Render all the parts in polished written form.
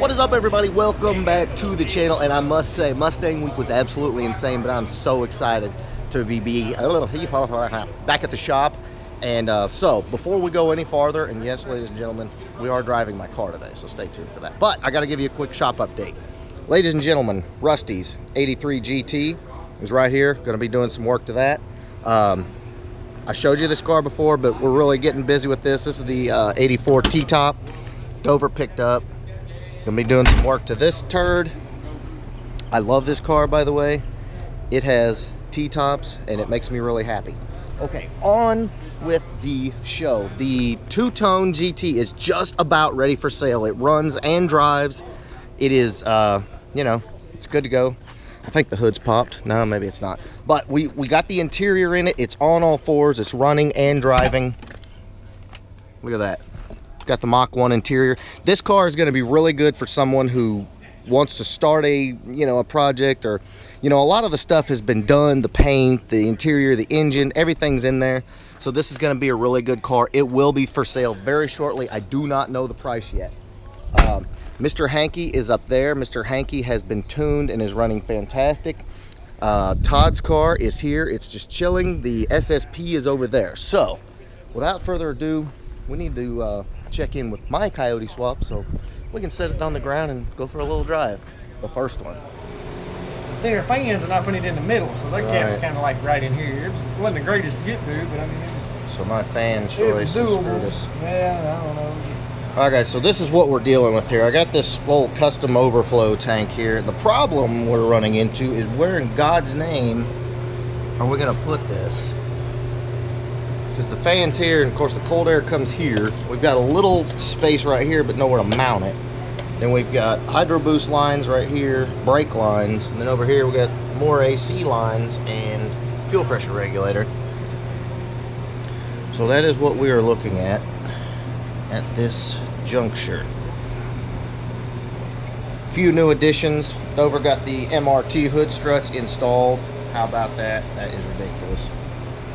What is up, everybody? Welcome back to the channel, and I must say, Mustang Week was absolutely insane, but I'm so excited to be back at the shop. And so, before we go any farther, and yes, ladies and gentlemen, we are driving my car today, so stay tuned for that. But I got to give you a quick shop update. Ladies and gentlemen, Rusty's 83 GT is right here. Going to be doing some work to that. I showed you this car before, but we're really getting busy with this. This is the 84 T-Top. Dover picked up. Gonna be doing some work to this turd. I love this car, by the way. It has T-tops, and it makes me really happy. Okay, on with the show. The two-tone GT is just about ready for sale. It runs and drives. It is, you know, it's good to go. I think the hood's popped. No, maybe it's not. But we got the interior in it. It's on all fours. It's running and driving. Look at that. Got the Mach 1 interior. This car is going to be really good for someone who wants to start a project, or, a lot of the stuff has been done. The paint, the interior, the engine, everything's in there. So this is going to be a really good car. It will be for sale very shortly. I do not know the price yet. Mr. Hankey is up there. Mr. Hankey has been tuned and is running fantastic. Todd's car is here. It's just chilling. The SSP is over there. So without further ado, we need to check in with my Coyote swap so we can set it on the ground and go for a little drive. The first one. Thinner fans, and I put it in the middle, so that cabin's kind of like right in here. It wasn't the greatest to get to, but I mean, so my fan choice is screwed us. Yeah, I don't know. Alright guys, so this is what we're dealing with here. I got this little custom overflow tank here. The problem we're running into is where in God's name are we going to put this? Because the fan's here, and of course the cold air comes here. We've got a little space right here, but nowhere to mount it. Then we've got hydro boost lines right here, brake lines, and then over here we got more AC lines and fuel pressure regulator. So that is what we are looking at this juncture. Few new additions. Dover got the MRT hood struts installed. How about that? That is ridiculous.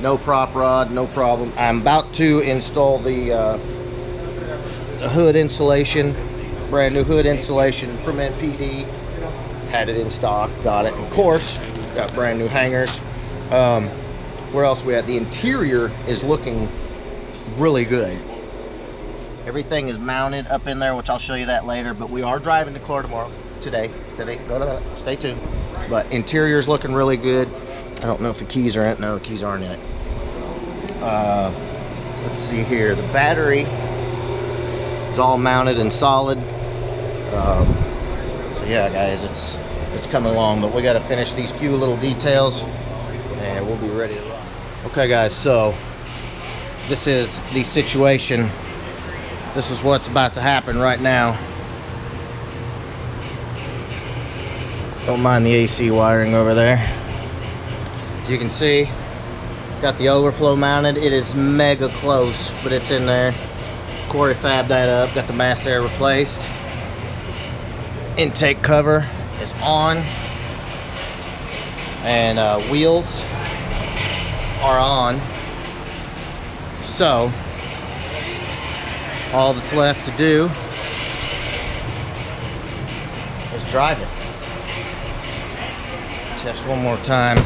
No prop rod, no problem. I'm about to install the hood insulation, brand new hood insulation from NPD. Had it in stock, got it. And of course, got brand new hangers. Where else we at? The interior is looking really good. Everything is mounted up in there, which I'll show you that later. But we are driving the car tomorrow. Today. Stay tuned. But interior is looking really good. I don't know if the keys are in it. No, the keys aren't in it. Let's see here. The battery is all mounted and solid. So yeah, guys, it's coming along, but we got to finish these few little details, and we'll be ready to rock. Okay, guys. So this is the situation. This is what's about to happen right now. Don't mind the AC wiring over there. As you can see, got the overflow mounted. It is mega close, but it's in there. Corey fabbed that up. Got the mass air replaced. Intake cover is on. And wheels are on. So, all that's left to do is drive it. Test one more time.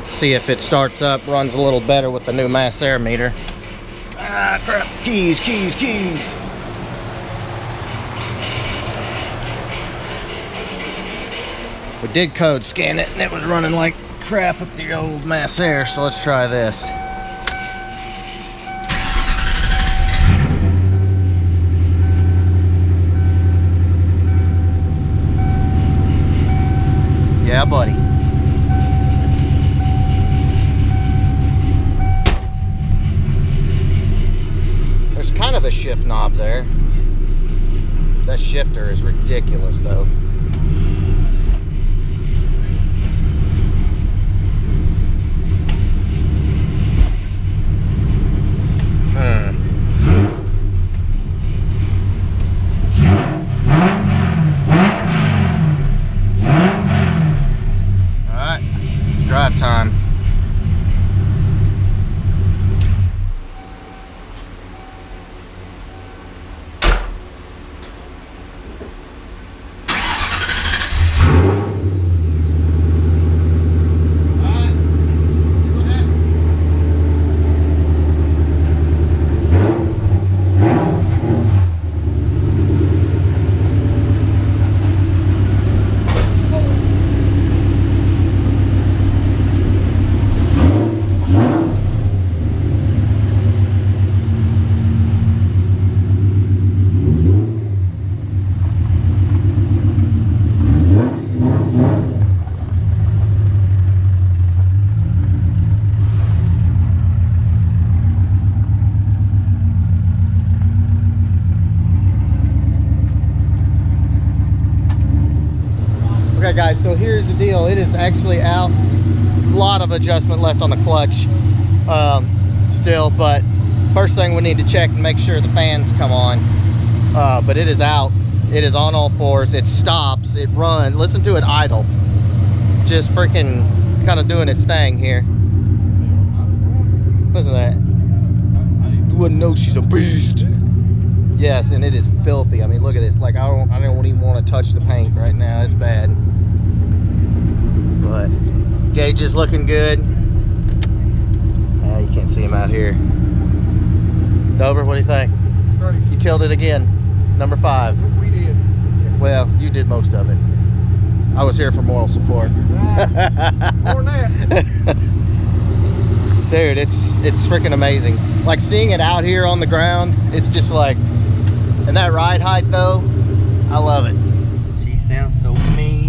See if it starts up, runs a little better with the new mass air meter. Ah, crap. Keys. We did code scan it, and it was running like crap with the old mass air, so let's try this. Yeah, buddy. There's kind of a shift knob there. That shifter is ridiculous, though. Drive time. Okay, guys, so here's the deal. It is actually out. A lot of adjustment left on the clutch still, but first thing we need to check and make sure the fans come on. But it is out. It is on all fours. It stops. It runs. Listen to it idle. Just freaking kind of doing its thing here. Listen to that. You wouldn't know she's a beast. Yes, and it is filthy. I mean, look at this. Like, I don't even want to touch the paint right now. It's bad. But gauge is looking good. You can't see him out here. Dover, what do you think? It's great. You killed it again. Number 5. We did. Yeah. Well, you did most of it. I was here for moral support. More than that. Dude, it's freaking amazing. Like, seeing it out here on the ground, it's just like, and that ride height though, I love it. She sounds so mean.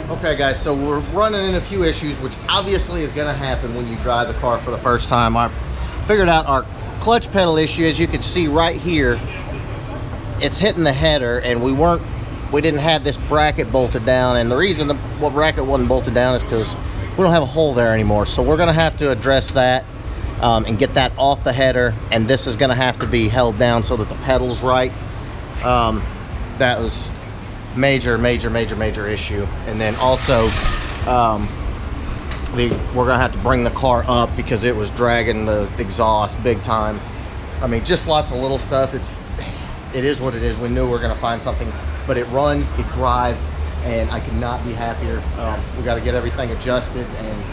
Okay guys, so we're running into a few issues, which obviously is going to happen when you drive the car for the first time. I figured out our clutch pedal issue. As you can see right here, it's hitting the header, and we didn't have this bracket bolted down, and the reason the bracket wasn't bolted down is because we don't have a hole there anymore. So we're going to have to address that and get that off the header, and this is going to have to be held down so that the pedal's right. That was major issue. And then also we're gonna have to bring the car up because it was dragging the exhaust big time. I mean, just lots of little stuff. It is what it is. We knew we were gonna find something, but it runs, it drives, and I could not be happier. We got to get everything adjusted, and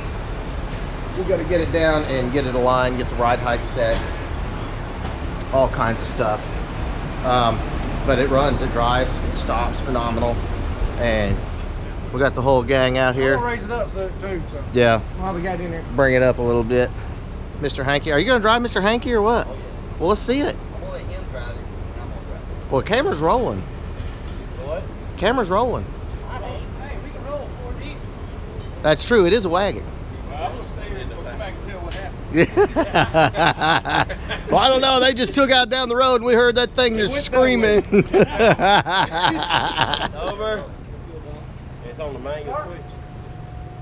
we got to get it down and get it aligned, get the ride height set, all kinds of stuff. But it runs, it drives, it stops, phenomenal. And we got the whole gang out here. We'll raise it up too, so. Yeah. While we got in there. Bring it up a little bit. Mr. Hankey, are you gonna drive Mr. Hankey or what? Oh, yeah. Well, let's see it. I'm gonna let him drive it, and I'm gonna drive it. Well, the camera's rolling. What? Camera's rolling. Hey, we can roll 4 deep. That's true, it is a wagon. Well, I'm gonna stay here until somebody can tell what happened. Well, I don't know. They just took out down the road and we heard that thing just screaming. Over. It's on the manual switch.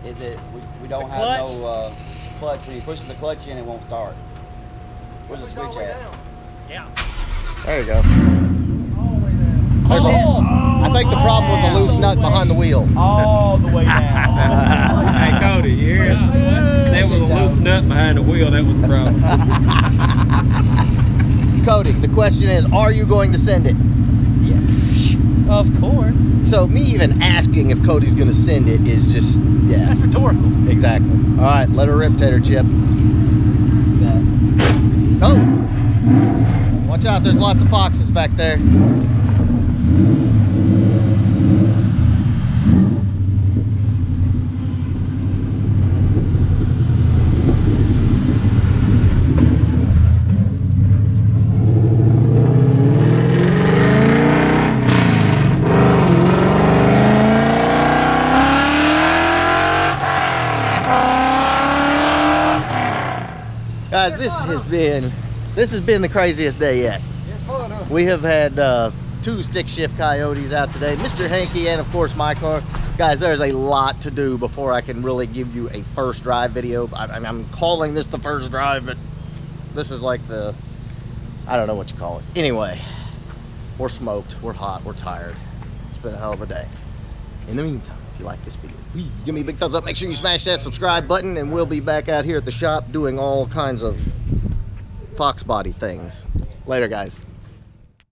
Is it? We don't have no clutch. When you push the clutch in, it won't start. Where's the switch at? Yeah. There you go. All the way down. I think the problem was a loose nut behind the wheel. All the way down. Hey Cody, you hear us? There was a loose nut behind the wheel. That was the problem. Cody, the question is, are you going to send it? Yeah. Of course. So me even asking if Cody's going to send it is just, yeah. That's rhetorical. Exactly. All right, let her rip, Tater Chip. Oh! Watch out, there's lots of foxes back there. Guys, this has been the craziest day yet. It's fun, huh? We have had 2 stick shift coyotes out today, Mr. Hanky and of course my car. Guys, there's a lot to do before I can really give you a first drive video. I'm calling this the first drive, but this is like the, I don't know what you call it. Anyway, we're smoked, we're hot, we're tired. It's been a hell of a day. In the meantime, if you like this video, please give me a big thumbs up. Make sure you smash that subscribe button, and we'll be back out here at the shop doing all kinds of Foxbody things. Later, guys.